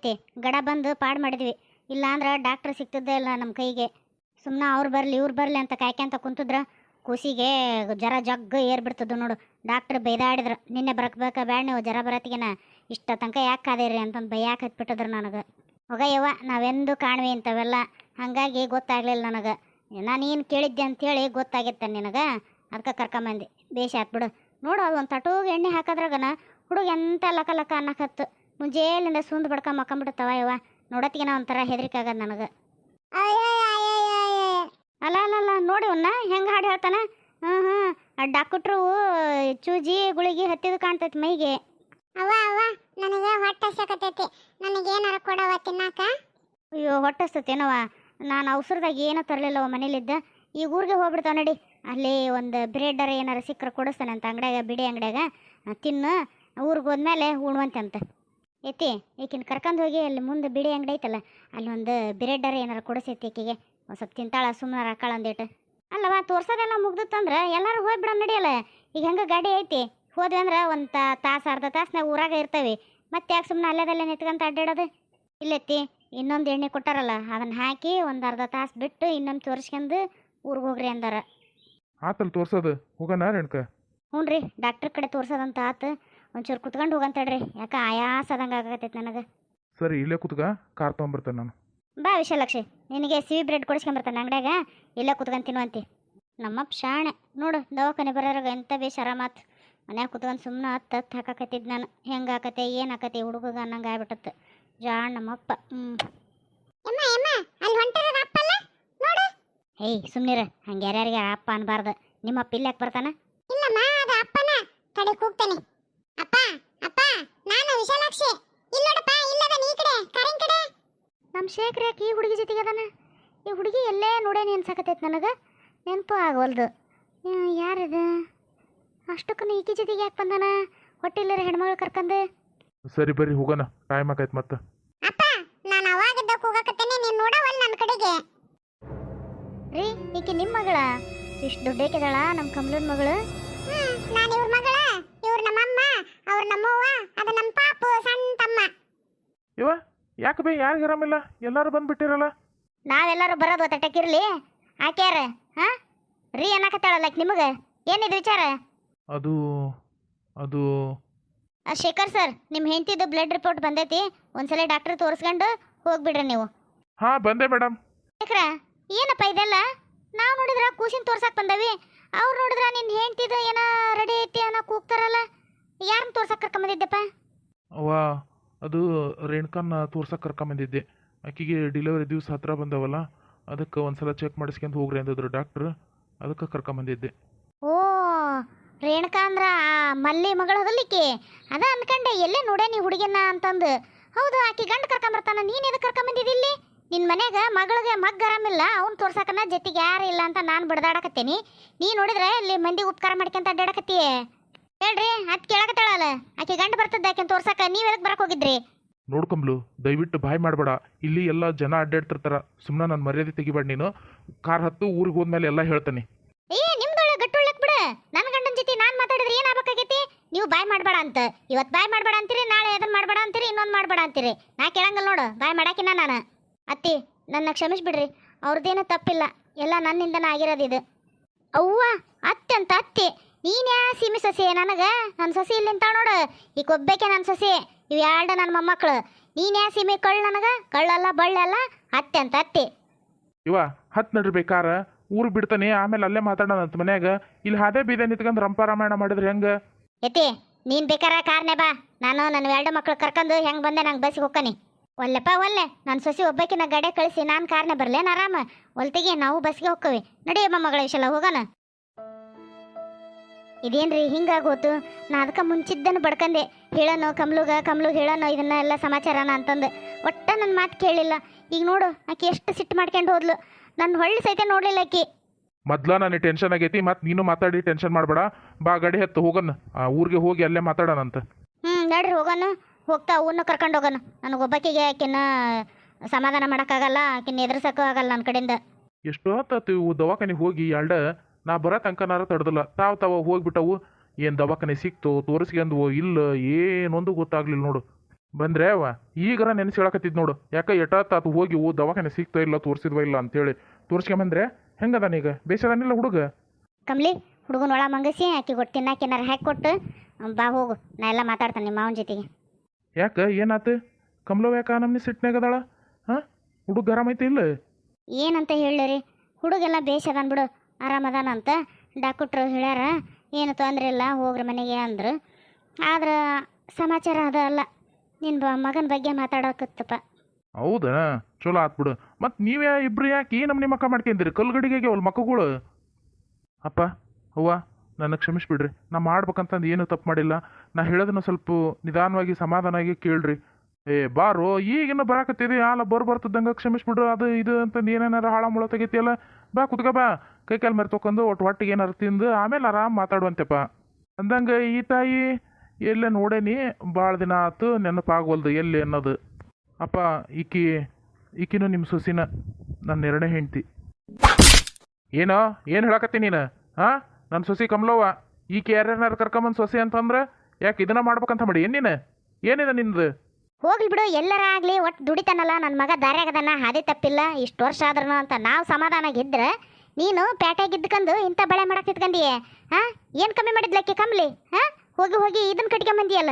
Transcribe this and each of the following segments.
ಐತಿ ಗಡ ಬಂದು ಪಾಡು ಮಾಡಿದ್ವಿ. ಇಲ್ಲಾಂದ್ರೆ ಡಾಕ್ಟ್ರ್ ಸಿಗ್ತಿದ್ದೇ ಇಲ್ಲ ನಮ್ಮ ಕೈಗೆ. ಸುಮ್ಮನೆ ಅವ್ರು ಬರಲಿ ಇವ್ರು ಬರಲಿ ಅಂತ ಕಾಯ್ಕೊಂತ ಕುಂತಿದ್ರ ಕೂಸಿಗೆ ಜರ ಜಗ್ಗ ಏರ್ಬಿಡ್ತದ್ದು ನೋಡು. ಡಾಕ್ಟ್ರ್ ಬೈದಾಡಿದ್ರು, ನಿನ್ನೆ ಬರಕ್ಬೇಕ ಬೇಡ ನೀವು ಜರ ಬರತ್ತಿಗೆನ ಇಷ್ಟ ತನಕ ಯಾಕೆ ಕಾದಿರಿ ಅಂತಂದು ಬೈಯಾಕೆ ಹತ್ಬಿಟ್ಟಿದ್ರು ನನಗೆ. ಹೋಗಯ್ಯವ್ವ ನಾವೆಂದು ಕಾಣ್ವಿ ಇಂಥವೆಲ್ಲ, ಹಾಗಾಗಿ ಗೊತ್ತಾಗ್ಲಿಲ್ಲ ನನಗೆ. ನಾನೇನು ಕೇಳಿದ್ದೆ ಅಂಥೇಳಿ ಗೊತ್ತಾಗಿತ್ತ ನಿನಗೆ, ಅದಕ್ಕೆ ಕರ್ಕೊಂಬಂದು ಬೇಷ ಆತ್ಬಿಡು. ನೋಡು ಅದು ಒಂದು ತಟೂಗೆ ಎಣ್ಣೆ ಹಾಕೋದ್ರಾಗನ ಹುಡುಗ ಎಂತ ಲಕ ಲಕ ಅನ್ನಕತ್ತು. ಮುಂಜೇಲಿಂದ ಸುಂದ್ ಬಡ್ಕ ಮಕ್ಕಂಬಿಡುತ್ತವ ಯವ್ವ. ನೋಡತ್ತಿಗೆನ ಒಂಥರ ಹೆದರಿಕೆ ಆಗದು ನನಗೆ. ಅಲ್ಲ ಅಲ್ಲ ಅಲ್ಲ ನೋಡಿ ಅವನ್ನ ಹೆಂಗೆ ಹಾಡು ಹೇಳ್ತಾನೆ. ಡಾಕ್ಟ್ರು ಚೂಜಿ ಗುಳಿಗೆ ಹತ್ತಿದು ಕಾಣ್ತೈತಿ ಮೈಗೆ. ಅವ್ವ ಅವ್ವ ನನಗೆ ಹೊಟ್ಟೆ ಹಸಕತೈತಿ, ನನಗೇನಾರ ಕೊಡವ ತಿನ್ನಾಕ. ಅಯ್ಯೋ ಹೊಟ್ಟೆ ಹಸ್ತೇನವ, ನಾನು ಅವಸರದಾಗ ಏನೋ ತರಲಿಲ್ಲವ ಮನೇಲಿದ್ದ. ಈಗ ಊರಿಗೆ ಹೋಗ್ಬಿಡ್ತಾವ ನಡಿ, ಅಲ್ಲಿ ಒಂದು ಬ್ರೆಡ್ಡರ ಏನಾರ ಸಿಕ್ಕರೆ ಕೊಡಿಸ್ತಾನೆ ಅಂತ ಅಂಗಡ್ಯಾಗ, ಬಿಡಿ ಅಂಗಡ್ಯಾಗ ತಿನ್ನು. ಊರಿಗೆ ಹೋದ್ಮೇಲೆ ಉಣ್ವಂತೆ ಅಂತ ಐತಿ. ಈಕಿನ ಕರ್ಕೊಂಡು ಹೋಗಿ ಅಲ್ಲಿ ಮುಂದೆ ಬಿಡಿ ಅಂಗಡಿ ಐತಲ್ಲ, ಅಲ್ಲಿ ಒಂದು ಬ್ರೆಡ್ಡರ ಏನಾರ ಕೊಡಿಸೈತಿ ಈಕಿಗೆ. ಒಂದು ಸ್ವಲ್ಪ ತಿಂತಾಳ, ಸುಮ್ಮನೆ ಹಾಕಾಳ ಅಂದೇಟು. ಅಲ್ಲವ ತೋರ್ಸೋದೆಲ್ಲ ಮುಗ್ದಿತ್ತಂದ್ರೆ ಎಲ್ಲರೂ ಹೋಗ್ಬಿಡ ನಡಿಯಲ್ಲ. ಈಗ ಹಂಗೆ ಗಾಡಿ ಐತಿ, ಹೋದ್ವಿ ಅಂದ್ರೆ ಒಂದು ತಾಸು ಅರ್ಧ ತಾಸ್ನಾಗ ಊರಾಗ ಇರ್ತೇವೆ. ಮತ್ತೆ ಯಾಕೆ ಸುಮ್ಮನೆ ಅಲ್ಲೇದಲ್ಲೇ ನಿಂತ್ಕೊಂತ ಅಡ್ಡಾಡೋದು. ಇಲ್ಲೈತಿ ಇನ್ನೊಂದು ಎಣ್ಣೆ ಕೊಟ್ಟಾರಲ್ಲ, ಅದನ್ನು ಹಾಕಿ ಒಂದು ಅರ್ಧ ತಾಸು ಬಿಟ್ಟು ಇನ್ನೊಂದು ತೋರಿಸ್ಕೊಂಡು ಊರಿಗೆ ಹೋಗ್ರಿ ಅಂದಾರ. ಆತಲ್ಲಿ ತೋರ್ಸೋದು ಹೋಗೋಣ ರೇಣುಕ. ಹ್ಞೂ ರೀ, ಡಾಕ್ಟ್ರ್ ಕಡೆ ತೋರ್ಸೋದಂತ ಆತು. ಒಂಚೂರು ಕುತ್ಕೊಂಡು ಹೋಗಂತಡ್ರಿ, ಯಾಕೆ ಆಯಾಸದಂಗೆ ಆಗತೈತೆ ನನಗೆ. ಸರಿ ಇಲ್ಲೇ ಕೂತ್ಕ, ಕಾರ್ ತೊಗೊಂಬರ್ತೇನೆ ನಾನು. ಬಾ ವಿಶಾಲಾಕ್ಷಿ, ನಿನಗೆ ಸಿಹಿ ಬ್ರೆಡ್ ಕೊಡಿಸ್ಕೊಂಬರ್ತಾನೆ ಅಂಗಡ್ಯಾಗ, ಇಲ್ಲೇ ಕುತ್ಕೊಂಡು ತಿನ್ನುವಂತೆ. ನಮ್ಮಪ್ಪ ಶಾಣೆ ನೋಡು, ದವಾಖಾನೆ ಬರೋರಾಗ ಎಂಥ ಬೇಷ್ ಆರಾಮಾತು. ಮನ್ಯಾಗ ಕುತ್ಕೊಂಡು ಸುಮ್ಮನೆ ಹತ್ತು ಹಾಕಾಕತ್ತಿದ್ದು ನಾನು. ಹೆಂಗೆ ಆಕತೆ ಏನು ಆಕತೆ ಹುಡುಗಗ ಅನ್ನಂಗೆ ಆಗ್ಬಿಟ್ಟತ್ತು. ಜಾಣ ನಮ್ಮಪ್ಪ. ಅಲ್ಲಿ ಹೊಂಟಿರೋದು ಅಪ್ಪಲ್ಲ ನೋಡು. ಏಯ್ ಸುಮ್ಮನಿರ, ಹಂಗೆ ಯಾರ್ಯಾರಿಗೆ ಅಪ್ಪ ಅನ್ಬಾರ್ದು. ನಿಮ್ಮಪ್ಪ ಇಲ್ಲಿ ಯಾಕೆ ಬರ್ತಾನೆ? ಇಲ್ಲಮ್ಮ ಅದು ಅಪ್ಪನ ಕಡೆ ಕೂಗ್ತಾನೆ. ಅಪ್ಪ ಅಪ್ಪ ನಾನು ವಿಶಾಲಾಕ್ಷಿ, ಇಲ್ಲಿ ನೋಡಪ್ಪ, ಇಲ್ಲದ ನೀ ಕಡೆ ಕಾರಿನ ಕಡೆ. ನಮ್ಮ ಶೇಖರ್ ಯಾಕೆ ಈ ಹುಡುಗಿ ಜೊತೆಗೆ ಅದಾನ? ಈ ಹುಡುಗಿ ಎಲ್ಲೇ ನೋಡೇನಿ ಅನ್ಸಕತ್ತೈತೆ ನನಗೆ, ನೆನಪು ಆಗವಲ್ದು. ಯಾರಿದು ಅಷ್ಟಕ್ಕೂ ಈಕಿ ಜೊತೆಗೆ ಯಾಕೆ ಬಂದಾನ? ಹೊಟ್ಟಿಲ್ಲರ ಹೆಣ್ಮಗಳು ಕರ್ಕಂದು. ಸರಿ ಬರ್ರಿ ಹೋಗೋಣ, ಟೈಮ್ ಆಕೈತೆ ಮತ್ತೆ. ಅಪ್ಪ ನಾನು ಅವಾಗಿದ್ದ ಕೂಗಕತ್ತೇನೆ, ನೀನು ನೋಡವಲ್ಲ ನನ್ನ ಕಡೆಗೆ. ರೀ ಈಕೆ ನಿಮ್ಮ ಮಗಳ? ಇಷ್ಟು ದುಡ್ಡೇಕಿದಾಳ ನಮ್ಮ ಕಮಲನ ಮಗಳು? ನಾನು ಇವ್ರ ಮಗಳ, ಇವ್ರು ನಮ್ಮಮ್ಮ, ಅವ್ರು ನಮ್ಮವ್ವ, ಅದು ನಮ್ಮ ಪಾಪು ಸಣ್ಣ ತಮ್ಮ. ಇವ ಯಾಕೆ ಬೇ, ಯಾರಿಗೆ ಆರಾಮಿಲ್ಲ? ಎಲ್ಲರೂ ಬಂದ್ಬಿಟ್ಟಿರಲ್ಲ. ನಾವೆಲ್ಲರೂ ಬರೋದು ತಟಕಿರ್ಲಿ, ಆಕ್ಯಾರ ಹಾಂ ರೀ ಅನ್ನಕತ್ತಾಳಲ್ಲ ನಿಮಗೆ, ಏನಿದು ವಿಚಾರ? ಅದು ಅದು ಶೇಖರ್ ಸರ್, ನಿಮ್ಮ ಹೆಂಡತಿದು ಬ್ಲಡ್ ರಿಪೋರ್ಟ್ ಬಂದೈತಿ, ಒಂದ್ಸಲ ಡಾಕ್ಟ್ರ್ ತೋರಿಸ್ಕೊಂಡು ಹೋಗ್ಬಿಡ್ರಿ ನೀವು. ಹಾಂ ಬಂದೆ ಮೇಡಮ್. ಶೇಖರ ಏನಪ್ಪ ಇದೆಲ್ಲ? ನಾವು ನೋಡಿದ್ರ ಕೂಸಿನ ತೋರ್ಸಕ್ಕೆ ಬಂದವಿ, ಅವ್ರು ನೋಡಿದ್ರ ನಿನ್ನ ಹೆಂಡತಿದು ಏನೋ ರೆಡಿ ಐತಿ ಅನ್ನೋ ಕೂಗ್ತಾರಲ್ಲ, ಯಾರನ್ನ ತೋರ್ಸಕ್ಕೆ ಕರ್ಕೊಂಬಂದಿದ್ದೆಪ್ಪ? ಅವ್ವ ಅದು ರೇಣುಕನ್ನ ತೋರ್ಸಕ್ಕೆ ಕರ್ಕೊಂಬಂದಿದ್ದೆ. ಆಕೆಗೆ ಡಿಲಿವರಿ ದಿವಸ ಹತ್ರ ಬಂದವಲ್ಲ, ಅದಕ್ಕೆ ಒಂದ್ಸಲ ಚೆಕ್ ಮಾಡಿಸ್ಕೊಂಡು ಹೋಗ್ರಿ ಅಂದಿದ್ರು ಡಾಕ್ಟ್ರು, ಅದಕ್ಕೆ ಕರ್ಕೊಂಬಂದಿದ್ದೆ. ಓ ರೇಣುಕಾ ಅಂದ್ರ ಆ ಮಲ್ಲಿ ಮಗಳು ಹದಲಿಕ್ಕೆ ಅದ ಅನ್ಕಂಡೆ, ಎಲ್ಲೇ ನೋಡೇ ನೀ ಹುಡುಗಿನ ಅಂತಂದು. ಹೌದು, ಆಕಿ ಗಂಡು ಕರ್ಕೊಂಬರ್ತಾನ, ನೀನು ಎದಕ್ಕೆ ಕರ್ಕೊಂಬಂದಿದ್ದಿಲ್ಲಿ? ನಿನ್ನ ಮನ್ಯಾಗ ಮಗಳಿಗೆ ಮಗ್ಗ ಆರಾಮಿಲ್ಲ, ಅವ್ನು ತೋರ್ಸಕನ ಜೊತೆಗೆ ಯಾರು ಇಲ್ಲ ಅಂತ ನಾನು ಬಡ್ದಾಡಕತ್ತೇನಿ. ನೀ ನೋಡಿದ್ರೆ ಇಲ್ಲಿ ಮಂದಿಗೆ ಉಪಕಾರ ಮಾಡ್ಕೊಂತ ಅಡ್ಡಾಡಕತ್ತಿ. ಹೇಳ್ರಿ, ಅದು ಕೇಳಕತ್ತಾಳಲ್ಲ, ಆಕಿ ಗಂಡು ಬರ್ತದ ಆಕಿನ ತೋರ್ಸಕ, ನೀವು ಎದಕ್ಕೆ ಬರಕ್ಕೆ ಹೋಗಿದ್ರಿ? ನೋಡ್ಕೊಂಬ್ಲು, ದಯವಿಟ್ಟು ಬಾಯ್ ಮಾಡಬೇಡ, ಇಲ್ಲಿ ಎಲ್ಲ ಜನ ಅಡ್ಡಾಡ್ತಿರ್ತಾರ, ಸುಮ್ಮನೆ ನನ್ನ ಮರ್ಯಾದೆ ತೆಗಿಬೇಡ ನೀನು. ಕಾರ್ ಹತ್ತು ಊರಿಗೆ ಹೋದ್ಮೇಲೆ ಎಲ್ಲ ಹೇಳ್ತಾನೆ. ನಿಮ್ದೊಳಗೆ ಗಟ್ಟುಳ್ಳಕ್ ಬಿಡ, ನನ್ನ ಗಂಡನ ಜೊತೆ ನಾನು ಮಾತಾಡಿದ್ರೆ ಏನಾಗಬೇಕಾಗೈತಿ? ನೀವು ಬಾಯ್ ಮಾಡಬೇಡ ಅಂತ, ಇವತ್ತು ಬಾಯ್ ಮಾಡಬೇಡ ಅಂತೀರಿ, ನಾಳೆ ಅದನ್ನು ಮಾಡಬೇಡ ಅಂತೀರಿ, ಇನ್ನೊಂದು ಮಾಡಬೇಡ ಅಂತೀರಿ. ನಾ ಕೇಳಂಗಲ್ಲ ನೋಡು, ಬಾಯ್ ಮಾಡಾಕಿನ ನಾನು. ಅತ್ತಿ ನನ್ನ ಕ್ಷಮಿಸ್ಬಿಡ್ರಿ, ಅವ್ರದ್ದೇನೋ ತಪ್ಪಿಲ್ಲ, ಎಲ್ಲ ನನ್ನಿಂದನೇ ಆಗಿರೋದು ಇದು. ಅವ್ವ ಅತ್ತೆ ಅಂತ ಅತ್ತಿ, ನೀನ್ಯಾ ಸೀಮೆ ಸಸಿ ನನಗೆ? ನನ್ನ ಸಸಿ ಇಲ್ಲಿಂತ ನೋಡು, ಈಗ ಒಬ್ಬೇಕೆ ನನ್ನ ಸಸಿ, ಇವು ಎರಡು ನನ್ನ ಮೊಮ್ಮಕ್ಕಳು. ನೀನ್ಯಾ ಸೀಮೆ ಕಳ್ಳು ನನಗೆ? ಕಳ್ಳಲ್ಲ ಬಳ್ಳಲ್ಲ, ಅತ್ತೆ ಅಂತ ಅತ್ತಿ. ಇವ ಹತ್ತು ನಡ್ರಿ ಬೇಕಾರ, ಊರು ಬಿಡ್ತಾನೆ, ಆಮೇಲೆ ಅಲ್ಲೇ ಮಾತಾಡೋಣ ಅಂತ ಮನ್ಯಾಗ. ಇಲ್ಲಿ ಹಾದೇ ಬೀದೆ ನಿಂತ್ಕೊಂಡು ರಂಪ ರಾಮಾಯಣ ಮಾಡಿದ್ರೆ ಹೆಂಗೆ? ಎತ್ತಿ ನೀನು ಬೇಕಾರ ಕಾರ್ನೆ ಬಾ, ನಾನು ನನ್ನ ಎರಡು ಮಕ್ಳು ಕರ್ಕೊಂಡು ಹೆಂಗೆ ಬಂದೆ ನಂಗೆ ಬಸ್ಸಿಗೆ ಹೋಗ್ತಾನೆ. ಒಲ್ಲೆಪ್ಪ ಒಲ್ಲೆ, ನನ್ನ ಸೊಸಿ ಒಬ್ಬಾಕಿನ ಗಡೆ ಕಳಿಸಿ ನಾನು ಕಾರ್ನೆ ಬರಲೇನು ಆರಾಮ? ಒಲ್ತಿಗೆ ನಾವು ಬಸ್ಗೆ ಹೋಗ್ತೀವಿ, ನಡಿಯಮ್ಮ ಮಗಳ ವಿಷಯ ಹೋಗೋಣ. ಇದೇನ್ರಿ ಹಿಂಗಾಗೋತು? ನಾ ಅದಕ್ಕೆ ಮುಂಚಿದ್ದನ್ನು ಬಡ್ಕಂದೆ, ಹೇಳೋನು ಕಮ್ಲುಗೆ ಹೇಳೋನು ಇದನ್ನೆಲ್ಲ ಸಮಾಚಾರನ ಅಂತಂದು. ಒಟ್ಟ ನನ್ನ ಮಾತು ಕೇಳಿಲ್ಲ. ಈಗ ನೋಡು ಆಕೆ ಎಷ್ಟು ಸಿಟ್ಟು ಮಾಡ್ಕೊಂಡು ಹೋದ್ಲು, ನನ್ನ ಹೊಳ್ಳಿ ಸಹಿತ ನೋಡಲಿಲ್ಲ ಆಕಿ. ಮೊದ್ಲ ನನಗೆ ಟೆನ್ಷನ್ ಆಗೈತಿ, ಮತ್ತು ನೀನು ಮಾತಾಡಿ ಟೆನ್ಷನ್ ಮಾಡಬೇಡ. ಬಾ ಗಡಿ ಹತ್ತು ಹೋಗೋಣ, ಊರಿಗೆ ಹೋಗಿ ಅಲ್ಲೇ ಮಾತಾಡೋಣಂತ. ನಡ್ರಿ ಹೋಗೋಣ, ಹೋಗ್ತಾ ಅವನ್ನ ಕರ್ಕೊಂಡು ಹೋಗೋಣ. ನನಗೊಬ್ಬಾಕಿಗೆ ಆಕಿನ ಸಮಾಧಾನ ಮಾಡೋಕ್ಕಾಗಲ್ಲ, ಆಕಿನ ಎದುರಿಸೋಕ್ಕೂ ಆಗಲ್ಲ ನನ್ನ ಕಡೆಯಿಂದ. ಎಷ್ಟು ಹೊತ್ತು ಇವು ದವಾಖಾನೆಗೆ ಹೋಗಿ ಎರಡ ನಾ ಬರೋ ತನಕನಾರ ತಡ್ದಲ್ಲ, ತಾವು ಹೋಗ್ಬಿಟ್ಟವು. ಏನು ದವಾಖಾನೆ ಸಿಕ್ತು, ತೋರಿಸ್ಕೊಂಡ್ವೋ ಇಲ್ಲ, ಏನೊಂದು ಗೊತ್ತಾಗ್ಲಿಲ್ಲ ನೋಡು. ಬಂದ್ರೆ ಅವ ಈಗರ ನೆನೆಸ್ಕೊಳಕತ್ತಿದ್ ನೋಡು ಯಾಕೆ ಎಟಾತ್ ಹೋಗಿ ದವಾಖಾನೆ ಸಿಗ್ತಾ ಇಲ್ಲ ತೋರಿಸಿದ್ವ ಇಲ್ಲ ಅಂತೇಳಿ ತೋರಿಸ್ಕೊಂಬಂದ್ರೆ ಹೆಂಗದಾನೀಗ ಬೇಸದಾನಿಲ್ಲ ಹುಡುಗ. ಕಮ್ಲಿ ಹುಡುಗನ ಒಳ ಮಂಗಸಿ ಆಕಿ ಕೊಟ್ಟು ತಿನ್ನಾಕ ಏನಾರು ಹಾಕಿ ಕೊಟ್ಟು ಬಾ ಹೋಗು, ನಾ ಎಲ್ಲ ಮಾತಾಡ್ತಾನೆ ನಿಮ್ಮ ಮಾವನ ಜೊತೆಗೆ. ಯಾಕೆ ಏನಾತು ಕಮಲವ್ ಯಾಕೆ ನಮ್ನಿ ಸಿಟ್ನಾಗದಾಳ? ಹಾಂ ಹುಡುಗ ಆರಾಮೈತಿ ಇಲ್ಲ? ಏನಂತ ಹೇಳಿರಿ, ಹುಡುಗೆಲ್ಲ ಬೇಷದಾನ ಬಿಡು, ಆರಾಮದಾನ ಅಂತ ಡಾಕ್ಟ್ರು ಹೇಳ್ಯಾರ, ಏನು ತೊಂದರೆ ಇಲ್ಲ ಹೋಗ್ರಿ ಮನೆಗೆ ಅಂದ್ರು. ಆದ್ರೆ ಸಮಾಚಾರ ಅದ ಅಲ್ಲ, ನಿನ್ನ ಮಗನ ಬಗ್ಗೆ ಮಾತಾಡಕತ್ತಪ್ಪ. ಹೌದಾ ಚಲೋ ಆತ್ ಬಿಡು. ಮತ್ತು ನೀವೇ ಇಬ್ರು ಯಾಕೆ ಈ ನಮ್ನಿ ಮಕ್ಕ ಮಾಡ್ಕೊಂತೀರಿ? ಕಲ್ಗಡಿಗೆ ಅವಲ್ ಮಕ್ಕಗಳು. ಅಪ್ಪ ಅವ್ವ ನನಗೆ ಕ್ಷಮಿಸ್ಬಿಡ್ರಿ, ನಾ ಮಾಡ್ಬೇಕಂತಂದು ಏನೂ ತಪ್ಪು ಮಾಡಿಲ್ಲ. ನಾ ಹೇಳೋದನ್ನ ಸ್ವಲ್ಪ ನಿಧಾನವಾಗಿ ಸಮಾಧಾನವಾಗಿ ಕೇಳ್ರಿ. ಏ ಬಾರೋ ಈಗಿನ ಬರಾಕತ್ತೀರಿ ಆಲ ಬರ್ತದಂಗೆ ಕ್ಷಮಿಸ್ಬಿಡ್ರು ಅದು ಇದು ಅಂತಂದು ಏನೇನಾರ ಹಾಳ ಮುಳ ತೆಗಿತಿಯಲ್ಲ. ಬಾ ಕುತ್ಕ ಬಾ, ಕೈ ಕಾಲು ಮರಿ ತೊಗೊಂಡು ಒಟ್ಟಿಗೆ ಏನಾರು ತಿಂದು ಆಮೇಲೆ ಆರಾಮ್ ಮಾತಾಡುವಂತೆಪ್ಪ. ಅಂದಂಗೆ ಈ ತಾಯಿ ಎಲ್ಲೇ ನೋಡೇನಿ ಭಾಳ ದಿನ ಆತು, ನೆನಪಾಗೋಲ್ದು ಎಲ್ಲಿ ಅನ್ನೋದು. ಅಪ್ಪ ಈಕಿನೂ ನಿಮ್ಮ ಸೊಸಿನ ನನ್ನ ಎರಡನೇ ಹೆಂಡ್ತಿ. ಏನೋ ಏನು ಹೇಳಕತ್ತಿ ನೀನು? ಹಾಂ ನನ್ನ ಸೊಸಿ ಕಮಲವ್ವ, ಈಕೆ ಯಾರ್ಯಾರು ಕರ್ಕೊಂಬಂದು ಸೊಸಿ ಅಂತಂದ್ರೆ ಯಾಕೆ ಇದನ್ನ ಮಾಡ್ಬೇಕಂತ ಮಾಡಿ ಏನು ನೀನು? ಏನಿದೆ ನಿಂದು? ಹೋಗ್ಲಿ ಬಿಡು, ಎಲ್ಲರ ಆಗಲಿ ಒಟ್ಟು ದುಡಿತಾನಲ್ಲ ನನ್ನ ಮಗ ದಾರ್ಯಾಗದನ, ಹಾದಿ ತಪ್ಪಿಲ್ಲ ಇಷ್ಟು ವರ್ಷ ಆದ್ರೂ ಅಂತ ನಾವು ಸಮಾಧಾನಾಗಿದ್ರೆ ನೀನು ಪೇಟೆಗಿದ್ಕಂದು ಇಂಥ ಬಳೆ ಮಾಡಕ್ಕೆ ಇಟ್ಕಂದಿಯೇ? ಹಾಂ ಏನು ಕಮ್ಮಿ ಮಾಡಿದ್ಲಕ್ಕೆ ಕಮ್ಲಿ? ಹಾಂ ಹೋಗಿ ಹೋಗಿ ಇದನ್ನ ಕಟ್ಕೊಂಬಂದಿಯಲ್ಲ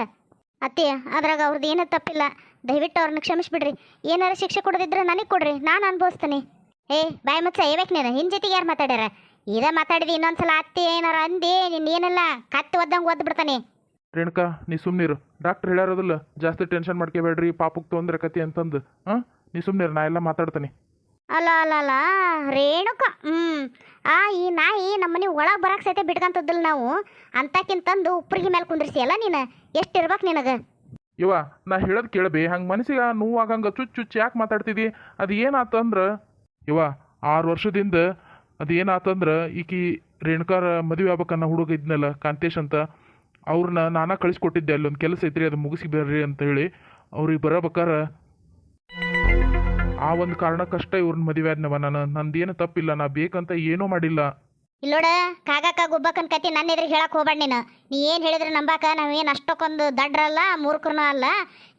ಅತ್ತಿ. ಅದ್ರಾಗ ಅವ್ರದ್ದು ಏನೂ ತಪ್ಪಿಲ್ಲ, ದಯವಿಟ್ಟು ಅವ್ರನ್ನ ಕ್ಷಮಿಸ್ಬಿಡ್ರಿ. ಏನಾರು ಶಿಕ್ಷೆ ಕೊಡೋದಿದ್ರೆ ನನಗೆ ಕೊಡ್ರಿ, ನಾನು ಅನ್ಭವಿಸ್ತೀನಿ. ಏ ಬಾಯ್ ಮುಚ್ಚ ಏಬೇಕು ನೀನು, ಹಿಂದೆ ಜೊತೆಗೆ ಯಾರು ಮಾತಾಡ್ಯಾರ? ಇದೇ ಮಾತಾಡಿದಿ ಇನ್ನೊಂದ್ಸಲ ಅತ್ತಿ ಏನಾರ ಅಂದಿ ನಿನ್ನ ಏನೆಲ್ಲ ಕತ್ತಿ ಒದ್ದಂಗೆ ಒದ್ದು ಬಿಡ್ತಾನೆ. ರೇಣುಕಾ ನೀ ಸುಮ್ಮನಿರು, ಡಾಕ್ಟ್ರ್ ಹೇಳ್ಯಾರೋದಿಲ್ಲ ಜಾಸ್ತಿ ಟೆನ್ಷನ್ ಮಾಡ್ಕೋಬೇಡ್ರಿ ಪಾಪಕ್ಕೆ ತೊಂದರೆ ಕತಿ ಅಂತಂದು. ಹಾಂ ನೀ ಸುಮ್ಮನಿರು, ನಾ ಎಲ್ಲ ಮಾತಾಡ್ತಾನೆ. ಅಲ್ಲ ಅಲ್ಲ ಅಲ್ಲ ರೇಣುಕ, ಈ ನಾಯಿ ನಮ್ಮನೆ ಒಳಗೆ ಬರಕ್ಕೆ ಸೈತೆ ಬಿಟ್ಕೊಂತದ್ದಲ್ಲ ನಾವು, ಅಂತಕ್ಕಿಂತಂದು ಉಪ್ರಿಗೆ ಮೇಲೆ ಕುಂದ್ರಿಸಿ ಅಲ್ಲ ನೀನು. ಎಷ್ಟು ಇರ್ಬೇಕು ನಿನಗೆ? ಇವ ನಾ ಹೇಳೋದು ಕೇಳಬಿ, ಹಂಗೆ ಮನಸ್ಸಿಗೆ ನೋವಾಗಂಗೆ ಚುಚ್ಚು ಯಾಕೆ ಮಾತಾಡ್ತಿದ್ದಿ? ಅದು ಏನಾತಂದ್ರೆ ಇವ 6 ವರ್ಷದಿಂದ ಅದು ಏನಾತಂದ್ರೆ ಈಕಿ ರೇಣುಕಾರ ಮದುವೆ ಆಗ್ಬೇಕನ್ನ ಹುಡುಗ ಇದ್ನಲ್ಲ ಕಾಂತೇಶ್ ಅಂತ, ಅವ್ರನ್ನ ನಾನಾ ಕಳಿಸ್ಕೊಟ್ಟಿದ್ದೆ, ಅಲ್ಲೊಂದು ಕೆಲಸ ಐತ್ರಿ ಅದು ಮುಗಿಸಿ ಬರ್ರಿ ಅಂತ ಹೇಳಿ. ಅವ್ರಿಗೆ ಬರಬೇಕಾರ ಆ ಒಂದು ಕಾರಣಕ್ಕಷ್ಟೇ ಇವ್ರನ್ನ ಮದುವೆ ಆದ್ನವ. ನಂದೇನು ತಪ್ಪಿಲ್ಲ, ನಾ ಬೇಕಂತ ಏನೂ ಮಾಡಿಲ್ಲ. ಇಲ್ಲೋಡ ಕಾಗಕ್ಕ ಗುಬ್ಬಕ್ಕನ ಕತಿ ನನ್ನ ಎದುರಿಗೆ ಹೇಳಕ್ಕೆ ಹೋಗ್ಬೇಡ ನೀನು. ನೀ ಏನು ಹೇಳಿದ್ರೆ ನಂಬಾಕ ನಾವೇನು ಅಷ್ಟಕ್ಕೊಂದು ದಡ್ರಲ್ಲ ಮೂರ್ಖನೂ ಅಲ್ಲ.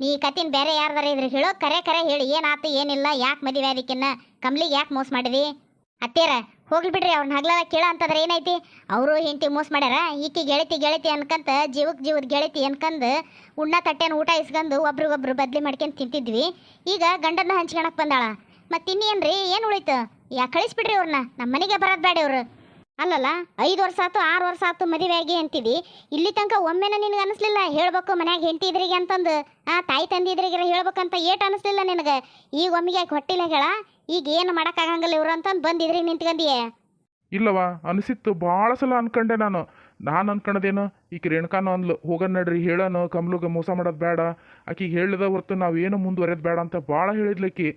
ನೀ ಕತಿನ ಬೇರೆ ಯಾರ್ದಾರ ಇದ್ರೆ ಹೇಳೋ, ಕರೆ ಹೇಳಿ ಏನಾಯ್ತು ಏನಿಲ್ಲ, ಯಾಕೆ ಮದುವೆ ಅದಕ್ಕಿನ್ನ ಕಮ್ಲಿಗೆ ಯಾಕೆ ಮೋಸ ಮಾಡಿದಿ? ಅತ್ತೇರ ಹೋಗ್ಲಿ ಬಿಡ್ರಿ, ಅವ್ರನ್ನ ಹಗ್ಲದ ಕೇಳ ಅಂತಂದ್ರೆ ಏನೈತಿ? ಅವರು ಹೆಂಡತಿ ಮೋಸ ಮಾಡ್ಯಾರ, ಈಕಿ ಗೆಳತಿ ಅನ್ಕಂತ ಜೀವದ ಗೆಳತಿ ಅನ್ಕಂದು ಉಣ್ಣ ತಟ್ಟೆನ ಊಟ ಇಸ್ಕೊಂಡು ಒಬ್ರಿಗೊಬ್ರು ಬದ್ಲಿ ಮಾಡ್ಕೊಂಡು ತಿಂತಿದ್ವಿ. ಈಗ ಗಂಡನ್ನ ಹಂಚ್ಕೊಳಕ್ಕೆ ಬಂದಾಳ, ಮತ್ತೆ ಇನ್ನೇನ್ರಿ ಏನು ಉಳಿತು? ಯಾಕೆ ಕಳಿಸ್ಬಿಡ್ರಿ ಅವ್ರನ್ನ, ನಮ್ಮ ಮನೆಗೆ ಬರೋದು ಬೇಡ ಇವ್ರು. ಅಲ್ಲಲ್ಲ 5 ವರ್ಷ ಆಯ್ತು 6 ವರ್ಷ ಆಯ್ತು ಮದುವೆ ಆಗಿ ಅಂತಿದ್ದಿ, ಇಲ್ಲಿ ತನಕ ಒಮ್ಮೆನ ನಿನಗೆ ಅನಿಸ್ಲಿಲ್ಲ ಹೇಳ್ಬೇಕು ಮನ್ಯಾಗ ಹೆಂಡತಿ ಇದ್ರಿಗೆ ಅಂತಂದು? ತಾಯಿ ತಂದೆ ಇದ್ರಿಗಿರ ಹೇಳ್ಬೇಕಂತ ಏಟ್ ಅನಿಸ್ಲಿಲ್ಲ ನಿನಗೆ? ಈಗ ಒಮ್ಮಿಗೆ ಹೊಟ್ಟಿಲ್ಲ ಹೇಳ, ಈಗ ಏನು ಮಾಡೋಕ್ಕಾಗಂಗಿಲ್ಲ ಇವ್ರು ಅಂತಂದು ಬಂದಿದ್ರಿಗೆ ನಿಂತ್ಕೊಂಡಿಯೇ? ಇಲ್ಲವ ಅನಿಸಿತ್ತು, ಭಾಳ ಸಲ ಅನ್ಕೊಂಡೆ ನಾನು ಅನ್ಕೊಂಡದೇನು ಈಕೆ ರೇಣುಕಾನು ಅಂದ್ಲು ಹೋಗೋಣ ನಡ್ರಿ ಹೇಳೋನು ಕಮ್ಲುಗೆ ಮೋಸ ಮಾಡೋದು ಬೇಡ, ಆಕಿಗೆ ಹೇಳಿದ ಹೊರತು ನಾವೇನು ಮುಂದುವರೆಯೋದು ಬೇಡ ಅಂತ ಭಾಳ ಹೇಳಿದ್ಲಕ್ಕಿ.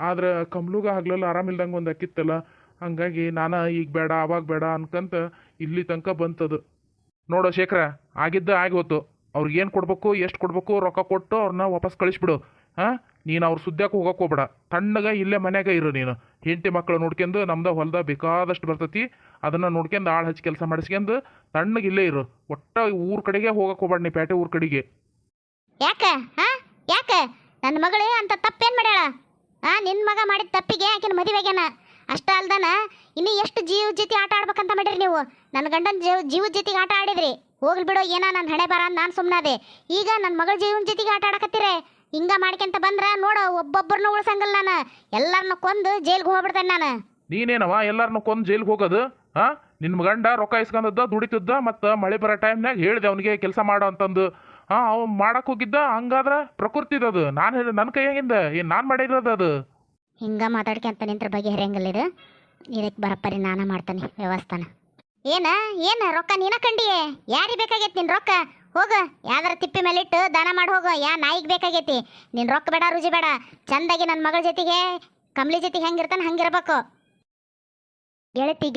ಆದ್ರೆ ಕಮ್ಲುಗೆ ಆಗ್ಲಲ್ಲ ಆರಾಮಿಲ್ದಂಗೆ ಒಂದು ಅಕ್ಕಿತ್ತಲ್ಲ, ಹಂಗಾಗಿ ನಾನು ಈಗ ಬೇಡ ಅವಾಗ ಬೇಡ ಅನ್ಕಂತ ಇಲ್ಲಿ ತನಕ ಬಂತದು. ನೋಡೋ ಶೇಖರ, ಆಗಿದ್ದ ಆಗಿ ಹೋತು. ಅವ್ರಿಗೆ ಏನು ಕೊಡ್ಬೇಕು ಎಷ್ಟು ಕೊಡ್ಬೇಕು ರೊಕ್ಕ ಕೊಟ್ಟು ಅವ್ರನ್ನ ವಾಪಸ್ ಕಳಿಸ್ಬಿಡು. ಹಾಂ ನೀನು ಅವ್ರ ಸುದ್ದಿಯಾಕೆ ಹೋಗಕ್ಕೆ ಹೋಗ್ಬೇಡ, ತಣ್ಣಗೆ ಇಲ್ಲೇ ಮನ್ಯಾಗ ಇರು. ನೀನು ಹೆಂಡತಿ ಮಕ್ಕಳು ನೋಡ್ಕೊಂಡು ನಮ್ದು ಹೊಲ್ದ ಬೇಕಾದಷ್ಟು ಬರ್ತೈತಿ, ಅದನ್ನು ನೋಡ್ಕೊಂಡು ಆಳು ಹಚ್ಚಿ ಕೆಲಸ ಮಾಡಿಸ್ಕೊಂಡು ತಣ್ಣಗೆ ಇಲ್ಲೇ ಇರು. ಒಟ್ಟ ಊರ ಕಡೆಗೆ ಹೋಗಕ್ಕೆ ಹೋಗ್ಬೇಡ, ನೀ ಪೇಟೆ ಊರ ಕಡೆಗೆ. ಯಾಕೆ ನನ್ನ ಮಗಳು ಅಂತ ತಪ್ಪೇನು ಮಾಡ್ಯಾಳ? ನಿನ್ನ ಮಗ ಮಾಡಿದ ತಪ್ಪಿಗೆ ಆಕಿನ ಮದುವೆಗೇನ ಅಷ್ಟ ಅಲ್ದಾನ ಇನ್ನು ಎಷ್ಟು ಜೀವ ಜೊತೆ ಆಟ ಆಡ್ಬೇಕಂತ ಮಾಡಿರಿ ನೀವು? ನನ್ನ ಗಂಡನ ಜೀವದ ಜೊತೆಗೆ ಆಟ ಆಡಿದ್ರಿ, ಹೋಗ್ಲಿ ಬಿಡೋ ಏನೋ ನನ್ನ ಹಣೆ ಬರ ಅಂತ ನಾನು ಸುಮ್ಮನಾದೆ. ಈಗ ನನ್ನ ಮಗಳ ಜೀವನ ಜೊತೆಗೆ ಆಟ ಆಡಕತ್ತೀರ, ಹಿಂಗ ಮಾಡ್ಕೊಂತ ಬಂದ್ರೆ ನೋಡು ಒಬ್ಬೊಬ್ಬರನ್ನ ಉಳ್ಸಂಗಲ್ಲ, ನಾನು ಎಲ್ಲರನ್ನ ಕೊಂದು ಜೈಲ್ಗೆ ಹೋಗ್ಬಿಡ್ತೇನೆ ನಾನು. ನೀನೇನವ ಎಲ್ಲರನ್ನ ಕೊಂದು ಜೈಲ್ಗೆ ಹೋಗೋದು? ಹಾಂ ನಿನ್ನ ಗಂಡ ರೊಕ್ಕ ಇಸ್ಕೊಂಡದ್ದ ದುಡಿತಿದ್ದ, ಮತ್ತು ಮಳೆ ಬರೋ ಟೈಮ್ನಾಗ ಹೇಳಿದೆ ಅವನಿಗೆ ಕೆಲಸ ಮಾಡೋ ಅಂತಂದು. ಅವ್ನು ಮಾಡಕ್ಕೆ ಹೋಗಿದ್ದ, ಹಂಗಾದ್ರೆ ಪ್ರಕೃತಿದದು. ನಾನು ಹೇಳಿ ನನ್ನ ಕೈಯಾಗಿಂದ ಏನು ನಾನು ಮಾಡಿರೋದು ಅದು? ಹಿಂಗ ಮಾತಾಡ್ಕೊಂತ ನಿಂತ್ರ ಬಗ್ಗೆ ಹೆರಂಗಿಲ್ಲ ಇದು. ಇದಕ್ಕೆ ಬರಪ್ಪರಿ ನಾನು ಮಾಡ್ತಾನೆ ವ್ಯವಸ್ಥಾನ. ಏನ ರೊಕ್ಕ ನೀನ ಕಂಡಿಯೇ? ಯಾರಿಗೆ ಬೇಕಾಗೈತಿ ನಿನ್ನ ರೊಕ್ಕ? ಹೋಗ ಯಾವ್ದಾರ ತಿಪ್ಪಿ ಮೇಲಿಟ್ಟು ದಾನ ಮಾಡಿ ಹೋಗು. ನಾಯಿಗೆ ಬೇಕಾಗೈತಿ ನಿನ್ನ ರೊಕ್ಕ? ಬೇಡ ರುಜಿ ಬೇಡ, ಚಂದಾಗಿ ನನ್ನ ಮಗಳ ಜೊತೆಗೆ ಕಮ್ಲಿ ಜೊತೆಗೆ ಹೆಂಗಿರ್ತಾನೆ ಹಂಗಿರ್ಬೇಕು.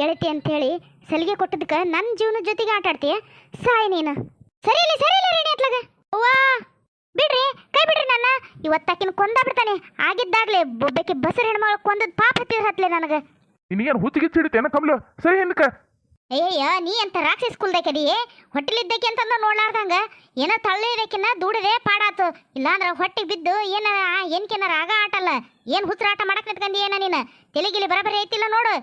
ಗೆಳತಿ ಅಂಥೇಳಿ ಸಲಿಗೆ ಕೊಟ್ಟಿದ್ದಕ್ಕೆ ನನ್ನ ಜೀವನದ ಜೊತೆಗೆ ಆಟ ಆಡ್ತೀಯ? ಸಾಯಿ ನೀನು. ಸರಿ ಇಲ್ಲ ರೇಣಿ ಅತ್ಲಾಗ ಅವ್ವಾ ಬಿಡ್ರಿ, ಕೈ ಬಿಡ್ರಿ. ನನ್ನ ಇವತ್ತಾಕಿನ ಕೊಂದ ಬಿಡ್ತಾನೆ. ಆಗಿದ್ದಾಗ್ಲೇ ಒಬ್ಬಕ್ಕೆ ಬಸರ ಹೆಣ್ಮಗಳು ಕೊಂದದ್ ಪಾಪ ಹತ್ತಿರ ಹತ್ಲೆ ನನಗೆ. ನಿನಗೇನು ಹುಚ್ಚಿಗಿಚ್ಚಿಡಿತೇನ ಕಮ್ಲು? ಸರಿ ಹಿಂದಕ್ಕೆ ಅಯ್ಯಯ್ಯ ನೀ ಅಂತ ರಾಕ್ಷಸ ಕುಲ್ದಕ್ಕೆದಿಯೇ ಹೊಟ್ಟೆಲಿದ್ದಕ್ಕೆ ಅಂತಂದ ನೋಡ್ಲಾರ್ದಂಗ ಏನ ತಳ್ಳಿದಕ್ಕಿನ್ನ ದೂಡದೆ ಪಾಡಾತು ಇಲ್ಲಾಂದ್ರ ಹೊಟ್ಟಿಗೆ ಬಿದ್ದು ಏನಾರ ಏನ್ಕೇನಾರ ಆಗ ಆಟಲ್ಲ ಏನ್ ಹುಚ್ಚರ ಆಟ ಮಾಡಕ್ ನಿಂತ್ಕಂದಿ ಏನ ನೀನು ತೆಲಿಗಿಲಿ ಬರಬರಿ ಐತಿಲ್ಲ ನೋಡು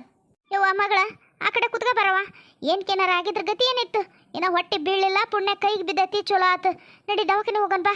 ಯವ್ವ ಮಗಳ ಆ ಕಡೆ ಕುತ್ಕ ಬರವ ಏನ್ಕೇನಾರ ಆಗಿದ್ರ ಗತಿ ಏನಿತ್ತು ಏನೋ ಹೊಟ್ಟೆ ಬೀಳಿಲ್ಲ ಪುಣ್ಯ ಕೈಗೆ ಬಿದ್ದೈತಿ ಚಲೋ ಆತು ನಡಿ ದವಾಖಾನೆ ಹೋಗನ್ ಬಾ